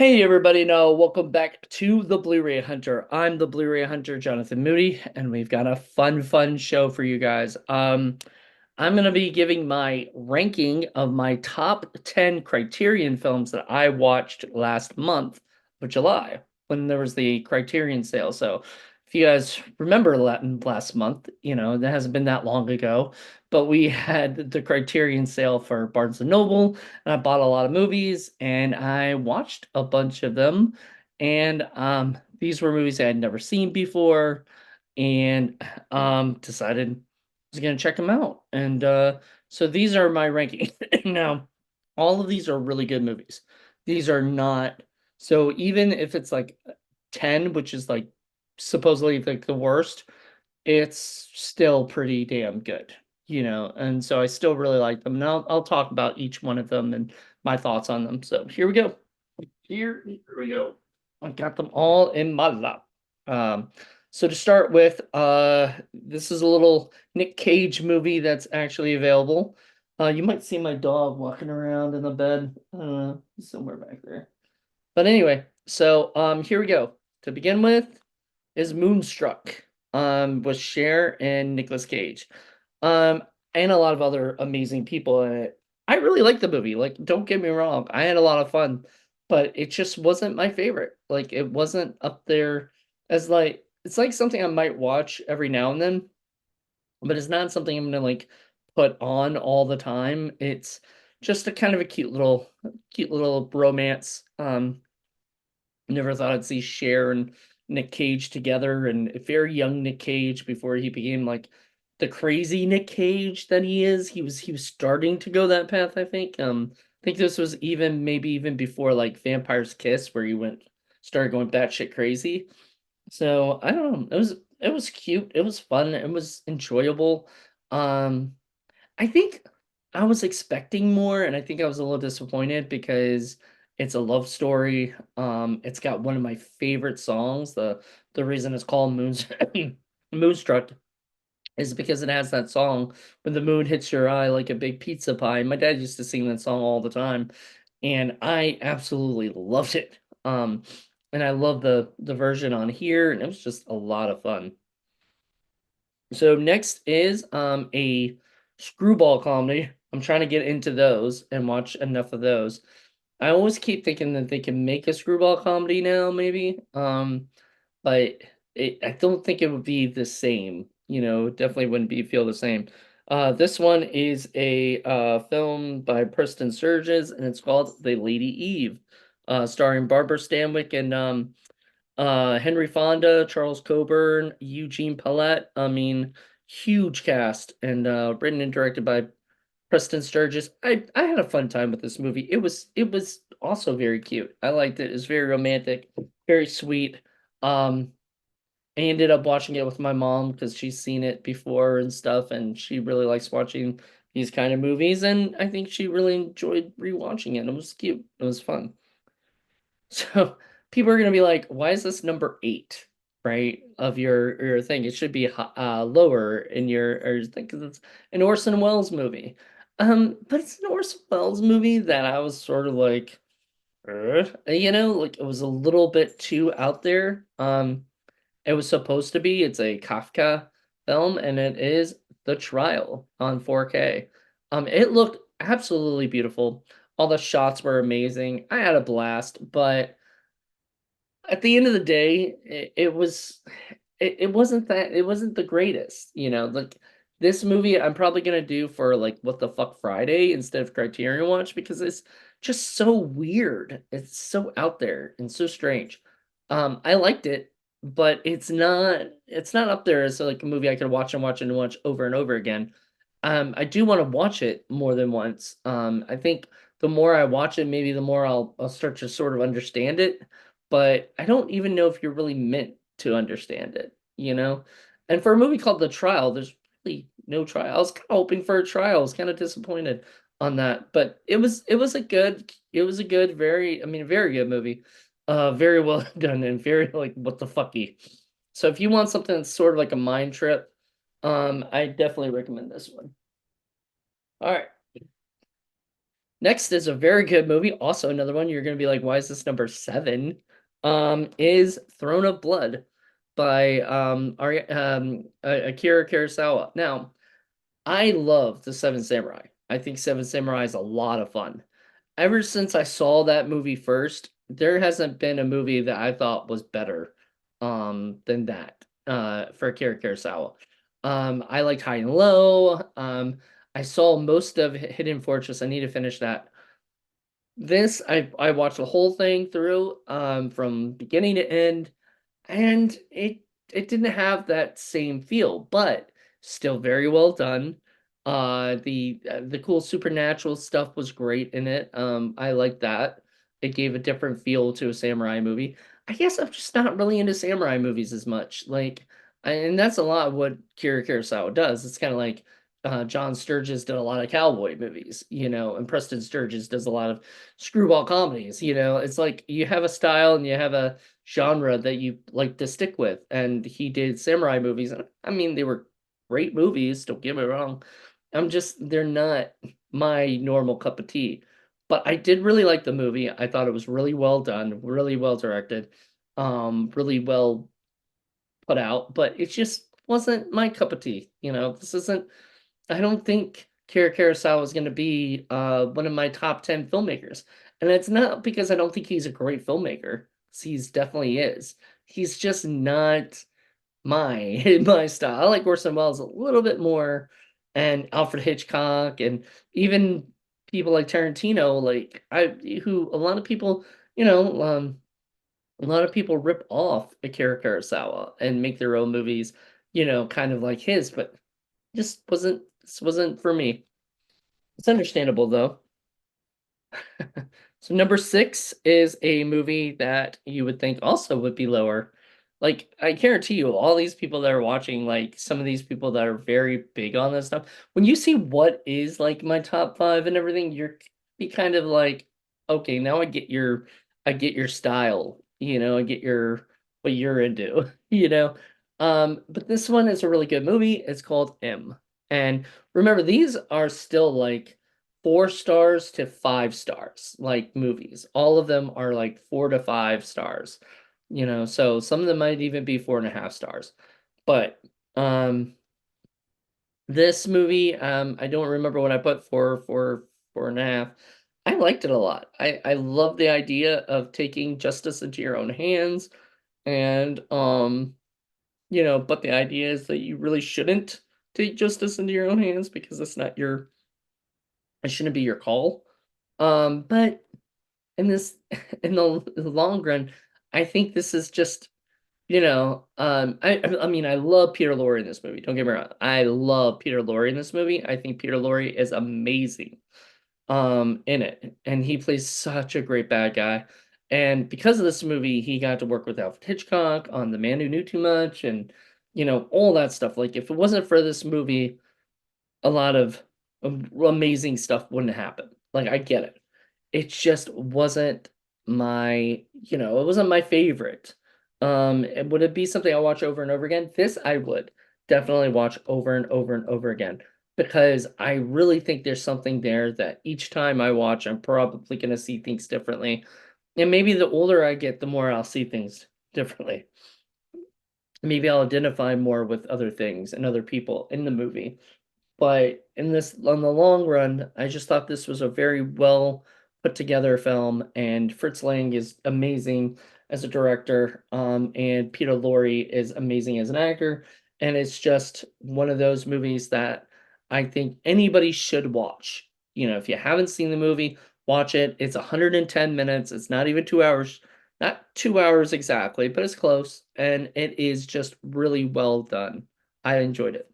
Hey everybody, now welcome back to the Blu-ray Hunter. I'm the Blu-ray Hunter, Jonathan Moody, and we've got a fun show for you guys. I'm gonna be giving my ranking of my top 10 Criterion films that I watched last month of July when there was the Criterion sale. So if you guys remember last month, that hasn't been that long ago, but we had the Criterion sale for Barnes and Noble, and I bought a lot of movies and I watched a bunch of them. And these were movies I had never seen before, and decided I was gonna check them out. And so these are my rankings. Now, all of these are really good movies. These are not, so even if it's like 10, which is like supposedly like the worst, it's still pretty damn good. And so I still really like them. And I'll talk about each one of them and my thoughts on them. So here we go. Here we go. I got them all in my lap. So to start with, this is a little Nick Cage movie that's actually available. You might see my dog walking around in the bed. He's somewhere back there. But anyway, so here we go. To begin with is Moonstruck, with Cher and Nicolas Cage. Um, and a lot of other amazing people in it. I really like the movie. Like, don't get me wrong, I had a lot of fun, but it just wasn't my favorite. Like, it wasn't up there as like it's like something I might watch every now and then, but it's not something I'm gonna like put on all the time. It's just a kind of a cute little romance. Never thought I'd see Cher and Nick Cage together, and very young Nick Cage before he became like the crazy Nick Cage that he is. He was starting to go that path, I think. I think this was maybe even before like Vampire's Kiss, where he started going batshit crazy. So I don't know. It was cute. It was fun. It was enjoyable. Um, I think I was expecting more, and I think I was a little disappointed because it's a love story. It's got one of my favorite songs. The reason it's called Moonstruck is because it has that song when the moon hits your eye like a big pizza pie. My dad used to sing that song all the time, and I absolutely loved it. And I love the version on here, and it was just a lot of fun. So next is a screwball comedy. I'm trying to get into those and watch enough of those. I always keep thinking that they can make a screwball comedy now, maybe. But I don't think it would be the same. It definitely wouldn't feel the same. This one is a film by Preston Sturges, and it's called The Lady Eve, starring Barbara Stanwyck and Henry Fonda, Charles Coburn, Eugene Pallette. I mean, huge cast, and written and directed by Preston Sturges. I had a fun time with this movie. It was also very cute. I liked it. It's very romantic, very sweet. Um, I ended up watching it with my mom because she's seen it before and stuff, and she really likes watching these kind of movies, and I think she really enjoyed rewatching it. It was cute. It was fun. So people are gonna be like, why is this number eight, right? Of your thing. It should be lower in your thing because it's an Orson Welles movie. But it's an Orson Welles movie that I was sort of like, like it was a little bit too out there. It was supposed to be. It's a Kafka film, and it is The Trial on 4K. It looked absolutely beautiful. All the shots were amazing. I had a blast, but at the end of the day, it wasn't the greatest, like this movie I'm probably gonna do for like What the Fuck Friday instead of Criterion Watch because it's just so weird. It's so out there and so strange. I liked it, but it's not up there as like a movie I could watch and watch and watch over and over again. I do want to watch it more than once. I think the more I watch it, maybe the more I'll start to sort of understand it, but I don't even know if you're really meant to understand it. And for a movie called The Trial, there's really no trial. I was kind of hoping for a trial. I was kind of disappointed on that, but it was a good, very, I mean, very good movie. Very well done and very like what the fucky. So if you want something that's sort of like a mind trip, I definitely recommend this one. All right. Next is a very good movie. Also, another one you're gonna be like, why is this number seven? Is Throne of Blood by Akira Kurosawa. Now, I love the Seven Samurai. I think Seven Samurai is a lot of fun. Ever since I saw that movie first, there hasn't been a movie that I thought was better than that for Akira Kurosawa. I liked High and Low. I saw most of Hidden Fortress. I need to finish that. This I watched the whole thing through from beginning to end, and it didn't have that same feel, but still very well done. The cool supernatural stuff was great in it. I like that. It gave a different feel to a samurai movie. I guess I'm just not really into samurai movies as much. And that's a lot of what Kira Kurosawa does. It's kind of like John Sturges did a lot of cowboy movies, and Preston Sturges does a lot of screwball comedies. It's like you have a style and you have a genre that you like to stick with. And he did samurai movies. And I mean, they were great movies, don't get me wrong. They're not my normal cup of tea. But I did really like the movie. I thought it was really well done, really well directed, really well put out, but it just wasn't my cup of tea. This isn't, I don't think Kira Kurosawa is going to be one of my top 10 filmmakers. And it's not because I don't think he's a great filmmaker. 'Cause he's definitely is. He's just not my style. I like Orson Welles a little bit more, and Alfred Hitchcock, and even people like Tarantino, who a lot of people rip off Akira Kurosawa and make their own movies, kind of like his, but this wasn't for me. It's understandable though. So number six is a movie that you would think also would be lower. Like I guarantee you, all these people that are watching, like some of these people that are very big on this stuff, when you see what is like my top five and everything, you're be kind of like, okay, now I get your style, I get your what you're into, But this one is a really good movie. It's called M. And remember, these are still like 4 stars to 5 stars, like movies. All of them are like 4 to 5 stars, so some of them might even be 4.5 stars. But this movie, I don't remember what I put for 4.5. I liked it a lot. I love the idea of taking justice into your own hands, and but the idea is that you really shouldn't take justice into your own hands because it shouldn't be your call. But in this, in the long run, I think this is just, I mean, I love Peter Lorre in this movie. Don't get me wrong. I love Peter Lorre in this movie. I think Peter Lorre is amazing, in it, and he plays such a great bad guy. And because of this movie, he got to work with Alfred Hitchcock on The Man Who Knew Too Much, and all that stuff. Like, if it wasn't for this movie, a lot of amazing stuff wouldn't happen. Like, I get it. It just wasn't it wasn't my favorite. And would it be something I watch over and over again? This I would definitely watch over and over and over again because I really think there's something there that each time I watch, I'm probably going to see things differently. And maybe the older I get, the more I'll see things differently. Maybe I'll identify more with other things and other people in the movie. But on the long run, I just thought this was a very well put together film, and Fritz Lang is amazing as a director, and Peter Lorre is amazing as an actor, and it's just one of those movies that I think anybody should watch. If you haven't seen the movie, watch it. It's 110 minutes. It's not even 2 hours, not 2 hours exactly, but it's close, and it is just really well done. I enjoyed it.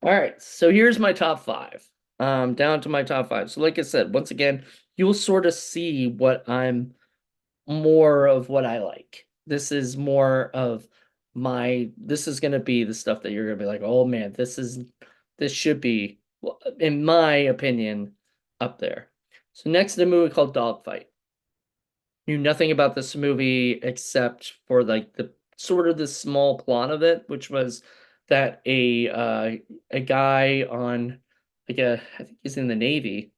All right, so here's my top five. Down to my top five. So, like I said, once again, you'll sort of see what I'm more of what I like. This is more of this is gonna be the stuff that you're gonna be like, oh man, this should be, well, in my opinion, up there. So next, a movie called Dogfight. Knew nothing about this movie except for like the sort of the small plot of it, which was that a guy on I think he's in the Navy,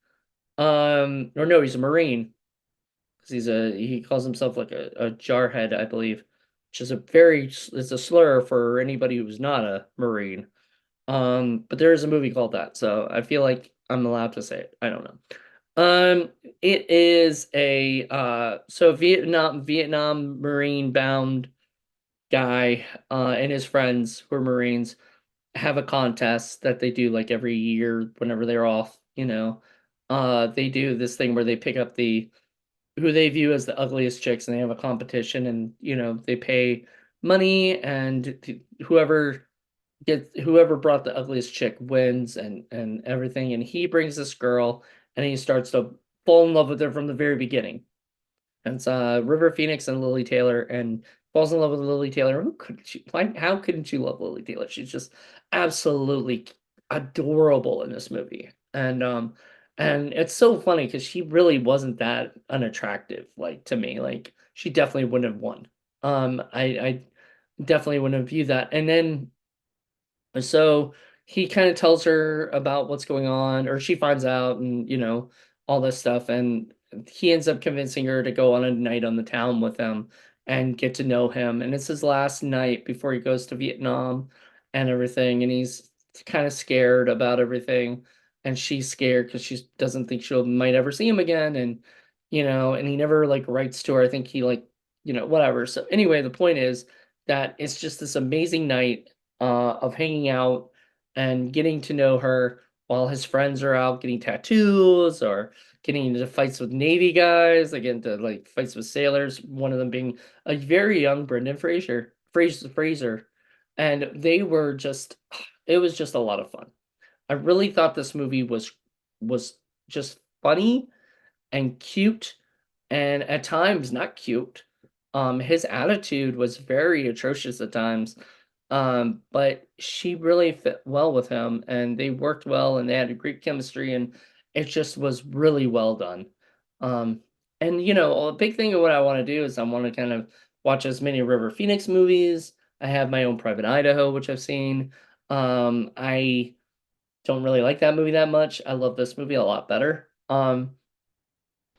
Or no, he's a Marine because he calls himself like a jarhead, I believe, which is it's a slur for anybody who's not a Marine. But there is a movie called that, so I feel like I'm allowed to say it. I don't know. It is a so Vietnam Marine bound guy and his friends who are Marines have a contest that they do like every year whenever they're off, you know. They do this thing where they pick up the who they view as the ugliest chicks and they have a competition and they pay money and whoever brought the ugliest chick wins and everything, and he brings this girl and he starts to fall in love with her from the very beginning. And it's River Phoenix and Lily Taylor, and falls in love with Lily Taylor. Who couldn't she? How couldn't you love Lily Taylor? She's just absolutely adorable in this movie. And it's so funny because she really wasn't that unattractive, like to me. Like she definitely wouldn't have won. I definitely wouldn't have viewed that. And then so he kind of tells her about what's going on, or she finds out, and all this stuff. And he ends up convincing her to go on a night on the town with him and get to know him. And it's his last night before he goes to Vietnam and everything. And he's kind of scared about everything. And she's scared because she doesn't think she'll might ever see him again. And he never like writes to her. I think he like, whatever. So anyway, the point is that it's just this amazing night of hanging out and getting to know her while his friends are out getting tattoos or getting into fights with Navy guys, like into like fights with sailors. One of them being a very young Brendan Fraser, and they were just, it was just a lot of fun. I really thought this movie was just funny and cute, and at times not cute. His attitude was very atrocious at times. But she really fit well with him, and they worked well, and they had a great chemistry, and it just was really well done. Um, and a big thing of what I want to do is I want to kind of watch as many River Phoenix movies. I have my own Private Idaho, which I've seen. I don't really like that movie that much. I love this movie a lot better.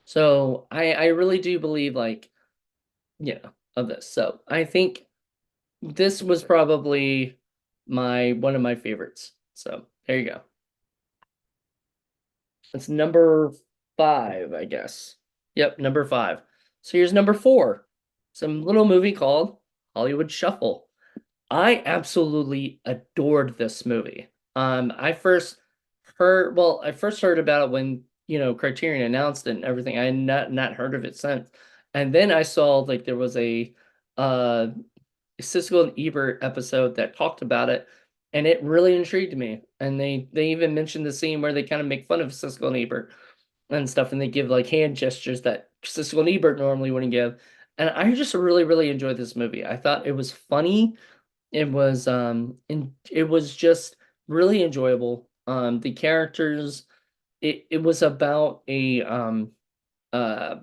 So I really do believe like, of this. So I think this was probably my one of my favorites. So there you go. It's number 5, I guess. Yep, number 5. So here's number 4. Some little movie called Hollywood Shuffle. I absolutely adored this movie. I first heard about it when, Criterion announced it and everything. I had not heard of it since. And then I saw like there was a uh Siskel and Ebert episode that talked about it, and it really intrigued me. And they even mentioned the scene where they kind of make fun of Siskel and Ebert and stuff, and they give like hand gestures that Siskel and Ebert normally wouldn't give. And I just really, really enjoyed this movie. I thought it was funny. It was just really enjoyable. The characters, it was about a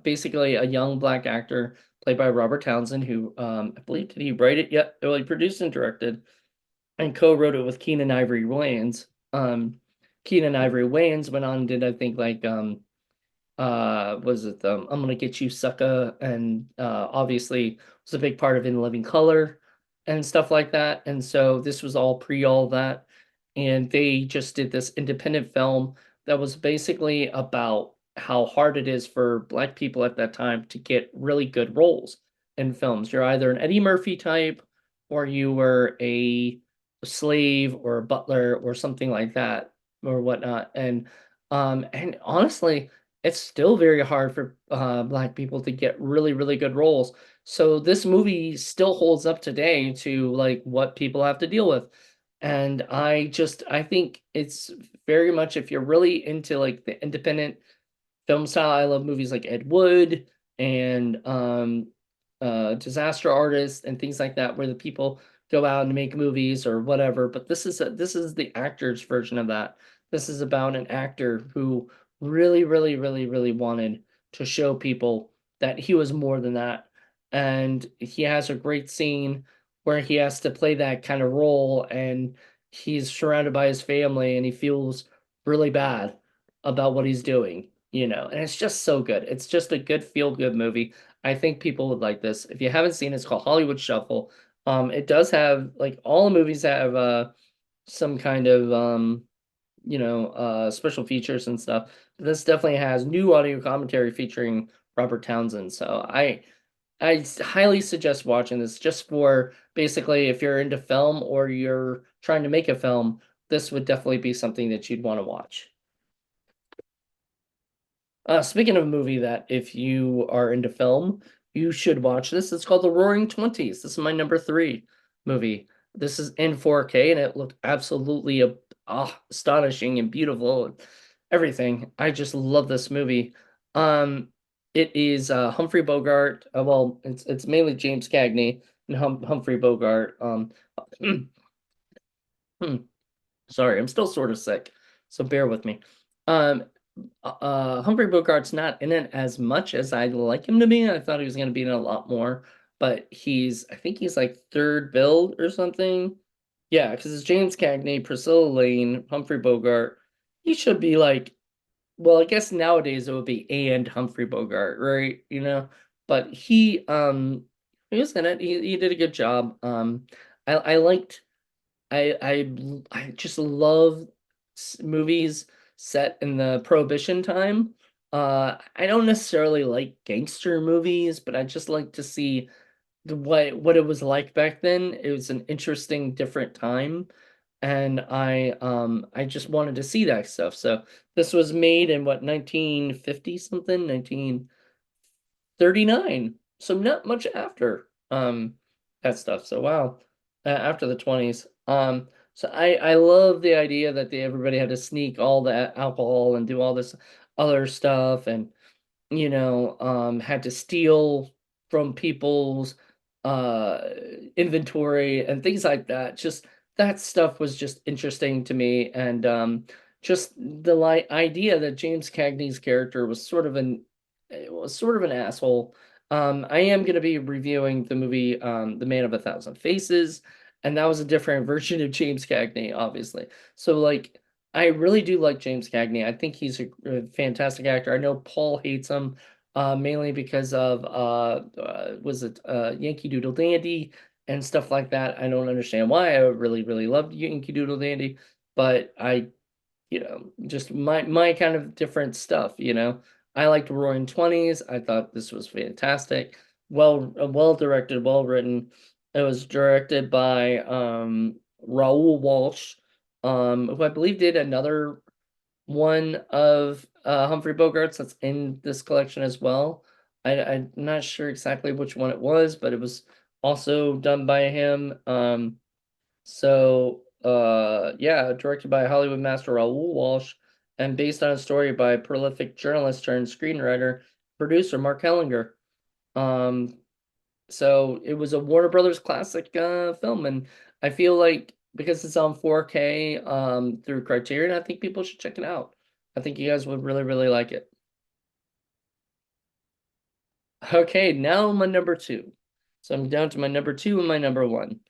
basically a young black actor played by Robert Townsend, who I believe did he write it yet? Well, he produced and directed and co-wrote it with Keenan Ivory Wayans. Keenan Ivory Wayans went on and did I think like was it I'm Gonna Get You Sucker, and obviously was a big part of In Living Color and stuff like that. And so this was all pre all that, and they just did this independent film that was basically about how hard it is for black people at that time to get really good roles in films. You're either an Eddie Murphy type, or you were a slave or a butler or something like that or whatnot. And honestly, it's still very hard for black people to get really, really good roles. So this movie still holds up today to like what people have to deal with. And I think it's very much, if you're really into like the independent film style, I love movies like Ed Wood and Disaster Artist and things like that, where the people go out and make movies or whatever. But this is the actor's version of that. This is about an actor who really, really, really, really wanted to show people that he was more than that. And he has a great scene where he has to play that kind of role, and he's surrounded by his family and he feels really bad about what he's doing. and it's just so good. It's just a good feel-good movie. I think people would like this. If you haven't seen it, it's called Hollywood Shuffle. It does have like all the movies have some kind of special features and stuff. This definitely has new audio commentary featuring Robert Townsend. So I highly suggest watching this just for basically if you're into film or you're trying to make a film, this would definitely be something that you'd want to watch. Speaking of a movie that if you are into film, you should watch this. It's called The Roaring Twenties. This is my number three movie. This is in 4K and it looked absolutely astonishing and beautiful and everything. I just love this movie. Um, it is Humphrey Bogart. Well, it's mainly James Cagney and Humphrey Bogart. Sorry, I'm still sort of sick, so bear with me. Um, Humphrey Bogart's not in it as much as I'd like him to be. I thought he was going to be in a lot more, but I think he's like third build or something. Yeah, because it's James Cagney, Priscilla Lane, Humphrey Bogart. He should be like, well, I guess nowadays it would be and Humphrey Bogart, right? But he was in it. He did a good job. I liked I just love movies set in the Prohibition time. I don't necessarily like gangster movies, but I just like to see what it was like back then. It was an interesting, different time, and I just wanted to see that stuff. So this was made in what 1950 something, 1939. So not much after that stuff. So wow, after the 20s. So I love the idea that everybody had to sneak all that alcohol and do all this other stuff and had to steal from people's uh inventory and things like that. Just that stuff was just interesting to me and just the idea that James Cagney's character was sort of an asshole. I am going to be reviewing the movie The Man of a Thousand Faces, and that was a different version of James Cagney, obviously. So like I really do like James Cagney. I think he's a fantastic actor. I know Paul hates him mainly because of was it Yankee Doodle Dandy and stuff like that. I don't understand why. I really, really loved Yankee Doodle Dandy, but just my kind of different stuff. I liked Roaring Twenties. I thought this was fantastic. Well directed, well written. It was directed by Raoul Walsh, who I believe did another one of Humphrey Bogart's that's in this collection as well. I'm not sure exactly which one it was, but it was also done by him. Yeah, directed by Hollywood master Raoul Walsh and based on a story by prolific journalist turned screenwriter, producer Mark Hellinger. Um, so it was a Warner Brothers classic film, and I feel like because it's on 4K through Criterion, I think people should check it out. I think you guys would really, really like it. Okay, now my number two. So I'm down to my number two and my number one.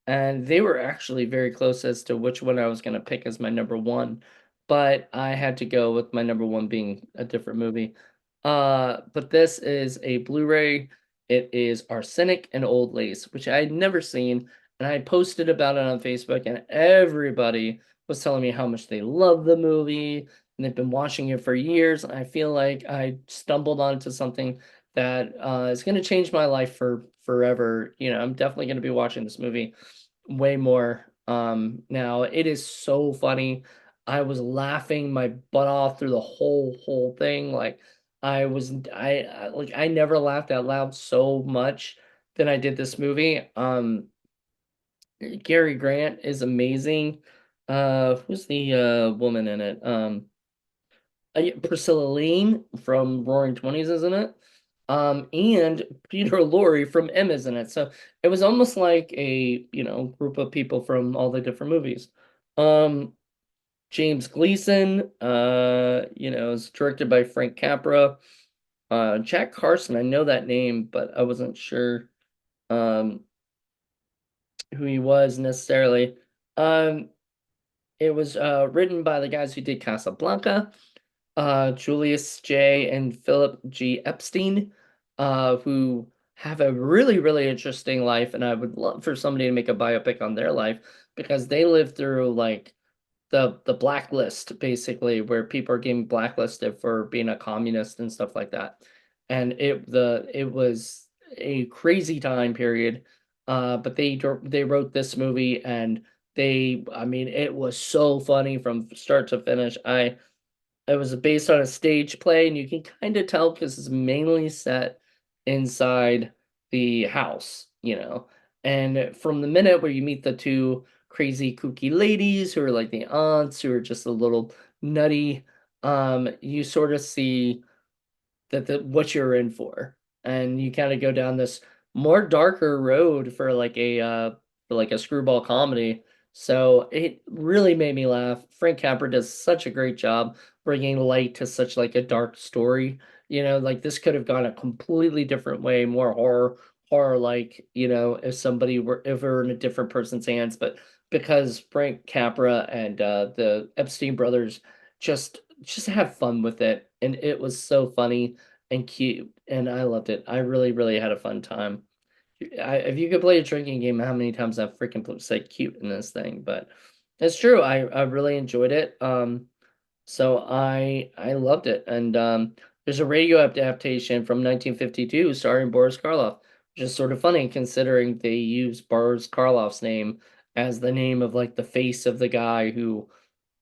And they were actually very close as to which one I was going to pick as my number one, but I had to go with my number one being a different movie. But this is a Blu-ray. It is Arsenic and Old Lace, which I had never seen, and I posted about it on Facebook, and everybody was telling me how much they love the movie, and they've been watching it for years. And I feel like I stumbled onto something that is going to change my life for forever. I'm definitely going to be watching this movie way more. Now it is so funny. I was laughing my butt off through the whole thing. Like I never laughed out loud so much than I did this movie. Gary Grant is amazing. Who's the woman in it? Priscilla Lane from Roaring Twenties, isn't it? And Peter Lorre from M is in it. So it was almost like a, group of people from all the different movies. Um, James Gleason, is directed by Frank Capra. Jack Carson, I know that name, but I wasn't sure um who he was necessarily. Um, it was written by the guys who did Casablanca. Julius J. and Philip G. Epstein, who have a really, really interesting life, and I would love for somebody to make a biopic on their life because they lived through like the blacklist basically, where people are getting blacklisted for being a communist and stuff like that. And it was a crazy time period. But they wrote this movie and I mean it was so funny from start to finish. It was based on a stage play, and you can kind of tell because it's mainly set inside the house, you know. And from the minute where you meet the two crazy kooky ladies who are like the aunts who are just a little nutty, you sort of see what you're in for, and you kind of go down this more darker road for like a screwball comedy. So it really made me laugh. Frank Capra does such a great job bringing light to such like a dark story. You know, like this could have gone a completely different way, more horror like, you know, if somebody were ever in a different person's hands, but because Frank Capra and the Epstein brothers just have fun with it, and it was so funny and cute, and I loved it. I really, really had a fun time. If you could play a drinking game, how many times I've freaking said cute in this thing, but it's true. I really enjoyed it. So I loved it, and there's a radio adaptation from 1952 starring Boris Karloff, which is sort of funny considering they use Boris Karloff's name as the name of like the face of the guy who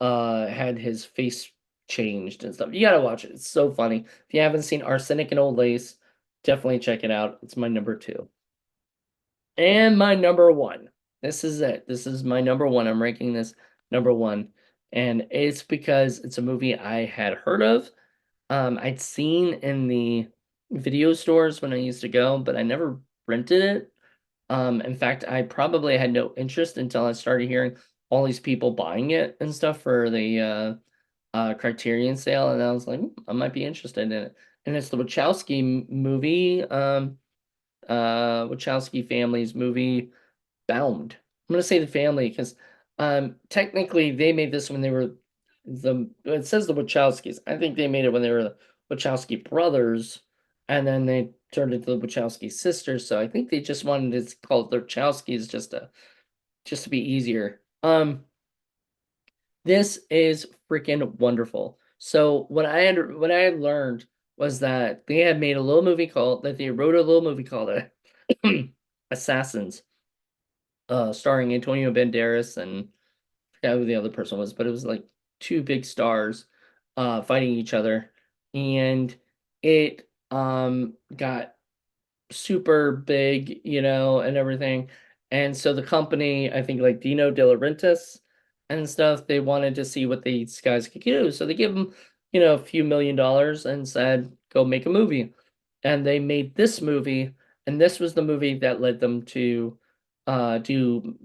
had his face changed and stuff. You gotta watch it. It's so funny. If you haven't seen Arsenic and Old Lace, definitely check it out. It's my number two. And my number one. This is it. This is my number one. I'm ranking this number one. And it's because it's a movie I had heard of. I'd seen in the video stores when I used to go, but I never rented it. In fact, I probably had no interest until I started hearing all these people buying it and stuff for the Criterion sale, and I was like, I might be interested in it. And it's the movie, Wachowski family's movie, Bound. I'm gonna say the family because technically they made this when they were it says the Wachowskis. I think they made it when they were the Wachowski brothers, and then they turned into the Wachowski sisters. So I think they just wanted to call it the Wachowskis just to be easier. This is freaking wonderful. So what I had learned was that they wrote a little movie called Assassins, starring Antonio Banderas and I forgot who the other person was, but it was like two big stars fighting each other. And it got super big, you know, and everything. And so the company, I think like Dino De Laurentiis and stuff, they wanted to see what these guys could do. So they gave them, you know, a few $1 million and said, go make a movie. And they made this movie, and this was the movie that led them to do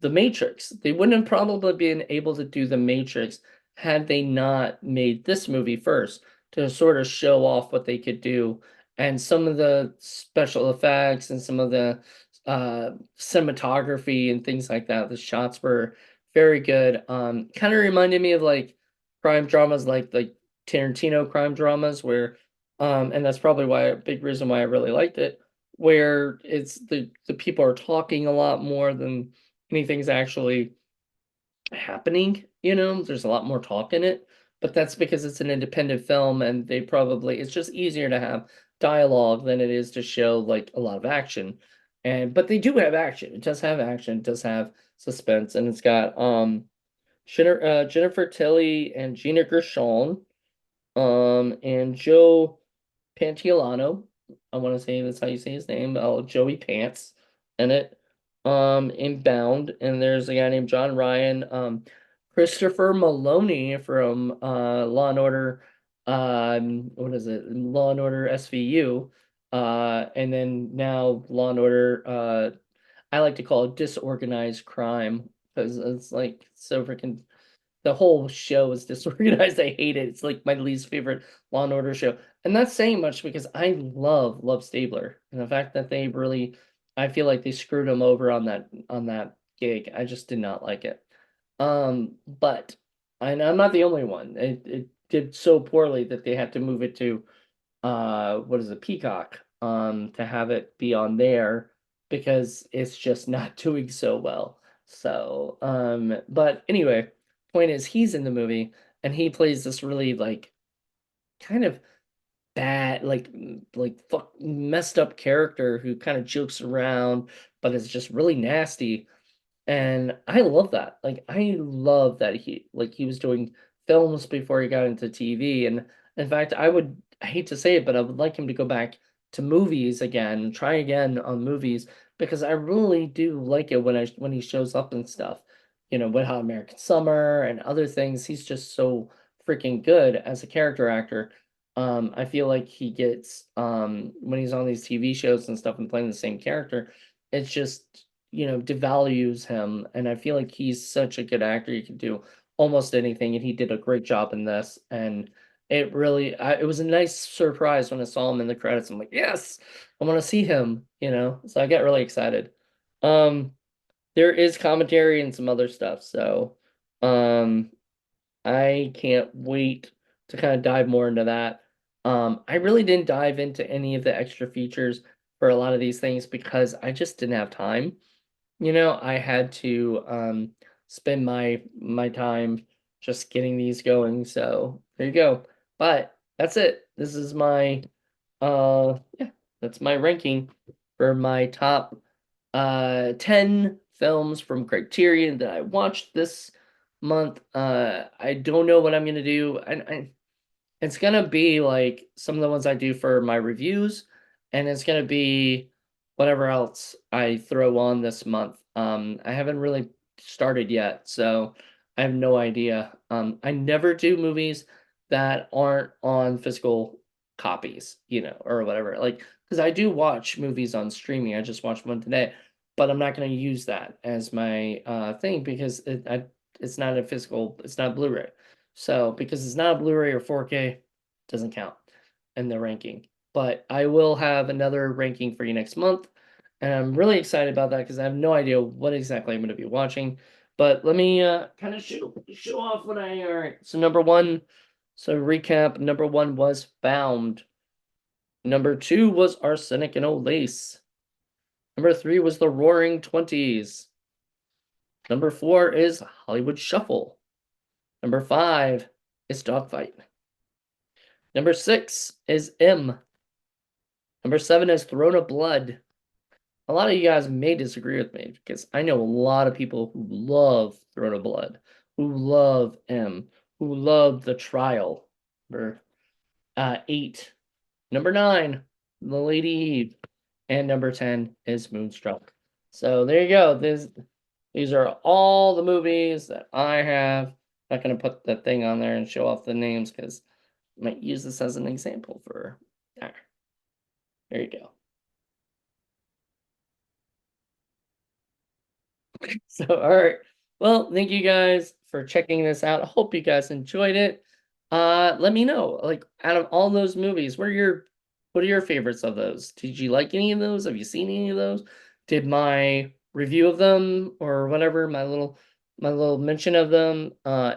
The Matrix. They wouldn't have probably been able to do The Matrix had they not made this movie first to sort of show off what they could do, and some of the special effects and some of the cinematography and things like that. The shots were very good. Kind of reminded me of like crime dramas, like Tarantino crime dramas, where and that's probably why a big reason why I really liked it, where it's the people are talking a lot more than anything's actually happening, you know, there's a lot more talk in it, but that's because it's an independent film and it's just easier to have dialogue than it is to show like a lot of action. And but they do have action. It does have action, it does have suspense, and it's got Jennifer Tilly and Gina Gershon, and Joe Pantoliano. I want to say that's how you say his name. Oh, Joey Pants in it. In Bound, and there's a guy named John Ryan. Christopher Maloney from Law and Order. What is it? Law and Order SVU. And then now Law and Order. I like to call it disorganized crime because it's like so freaking the whole show is disorganized. I hate it. It's like my least favorite Law and Order show. And that's saying much because I love Stabler. And the fact that I feel like they screwed him over on that gig. I just did not like it. But and I'm not the only one. did so poorly that they had to move it to what is it, Peacock, to have it be on there because it's just not doing so well. So, but anyway, point is he's in the movie and he plays this really like kind of bad, like fuck messed up character who kind of jokes around, but is just really nasty. And I love that. Like I love that he was doing films before he got into TV. And in fact, I hate to say it, but I would like him to go back to movies again, try again on movies because I really do like it when he shows up and stuff. You know, Wet Hot American Summer and other things. He's just so freaking good as a character actor. I feel like he gets when he's on these TV shows and stuff and playing the same character, it's just devalues him. And I feel like he's such a good actor. He can do almost anything, and he did a great job in this. And it was a nice surprise when I saw him in the credits. I'm like, yes, I want to see him, So I get really excited. Um, there is commentary and some other stuff, so um, I can't wait to kind of dive more into that. I really didn't dive into any of the extra features for a lot of these things because I just didn't have time. I had to spend my time just getting these going. So there you go. But that's it. This is my yeah, that's my ranking for my top 10 films from Criterion that I watched this month. I don't know what I'm gonna do. It's gonna be like some of the ones I do for my reviews, and it's gonna be whatever else I throw on this month. I haven't really started yet, so I have no idea. I never do movies that aren't on physical copies, or whatever. Like, because I do watch movies on streaming. I just watched one today, but I'm not gonna use that as my thing because it's not a physical, it's not Blu-ray. So because it's not a Blu-ray or 4K, doesn't count in the ranking. But I will have another ranking for you next month. And I'm really excited about that because I have no idea what exactly I'm going to be watching. But let me kind of show off what all right. So number one, so recap, number one was Bound. Number two was Arsenic and Old Lace. Number three was The Roaring Twenties. Number four is Hollywood Shuffle. Number five is Dogfight. Number six is M. Number seven is Throne of Blood. A lot of you guys may disagree with me because I know a lot of people who love Throne of Blood, who love M, who love The Trial. Number eight. Number nine, The Lady Eve. And number 10 is Moonstruck. So there you go. These are all the movies that I have. I'm not going to put the thing on there and show off the names because I might use this as an example for there. There you go. So, all right. Well, thank you guys for checking this out. I hope you guys enjoyed it. Let me know, like, out of all those movies, what are your favorites of those? Did you like any of those? Have you seen any of those? Did my review of them or whatever, my little mention of them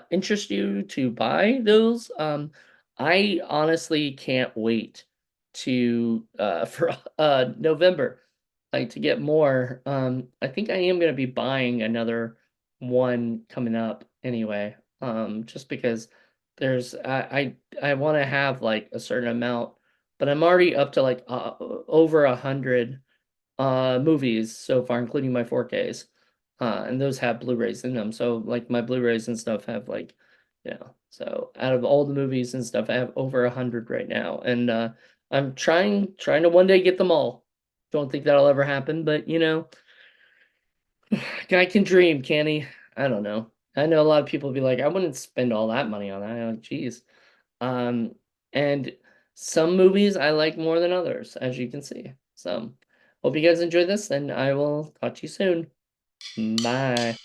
interest you to buy those? I honestly can't wait to for November, like, to get more. I think I am gonna be buying another one coming up anyway. Just because there's I want to have like a certain amount, but I'm already up to like over 100 movies so far, including my 4Ks. And those have Blu-rays in them. So like my Blu-rays and stuff have like, so out of all the movies and stuff, I have over 100 right now. And I'm trying to one day get them all. Don't think that'll ever happen, but guy can dream, can he? I don't know. I know a lot of people be like, I wouldn't spend all that money on that. I'm like, geez. Um, and some movies I like more than others, as you can see. So, hope you guys enjoy this, and I will talk to you soon. Bye.